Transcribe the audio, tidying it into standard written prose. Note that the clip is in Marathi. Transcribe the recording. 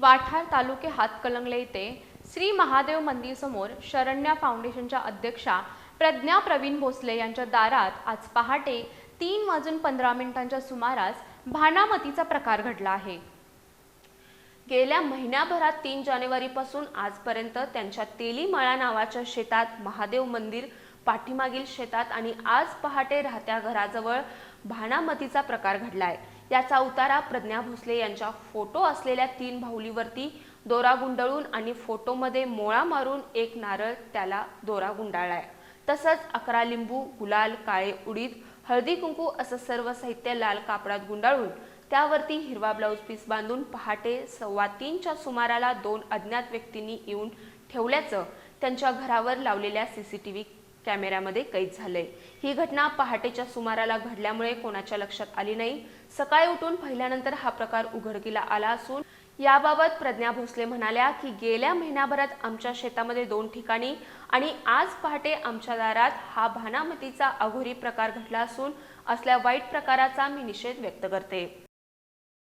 वाठार तालुके हातकणंगले येथे श्री महादेव मंदिर समोर शरण्या फाउंडेशनच्या अध्यक्षा प्रज्ञा प्रवीण भोसले यांच्या दारात आज पहाटे 3:15 सुमारास भानामतीचा प्रकार घडला आहे। गेल्या महिन्याभरात 3 जानेवारीपासून आजपर्यंत त्यांच्या तेलीमळा नावाच्या शेतात महादेव मंदिर पाठीमागील शेतात आणि आज पहाटे राहत्या घराजवळ भानामतीचा प्रकार घडलाय। याचा उतारा प्रज्ञा भोसले यांच्या फोटो असलेल्या 3 बाहुलीवरती दोरा गुंडाळून आणि फोटोमध्ये मोळा मारून एक नारळ त्याला दोरा गुंडाळलाय। तसंच 11 लिंबू, गुलाल, काळे उडीद, हळदी कुंकू असं सर्व साहित्य लाल कापडात गुंडाळून त्यावरती हिरवा ब्लाउज पीस बांधून पहाटे 3:15च्या सुमाराला 2 अज्ञात व्यक्तींनी येऊन ठेवल्याचं त्यांच्या घरावर लावलेल्या सीसीटीव्ही कॅमेऱ्यामध्ये कैद झालंय। ही घटना पहाटेच्या सुमाराला घडल्यामुळे कोणाच्या लक्षात आली नाही। सकाळी उठून पाहिल्यानंतर हा प्रकार उघडकीला आला असून याबाबत प्रज्ञा भोसले म्हणाल्या की गेल्या महिन्याभरात आमच्या शेतामध्ये 2 ठिकाणी आणि आज पहाटे आमच्या दारात हा भानामतीचा अघोरी प्रकार घडला असून असल्या वाईट प्रकाराचा मी निषेध व्यक्त करते।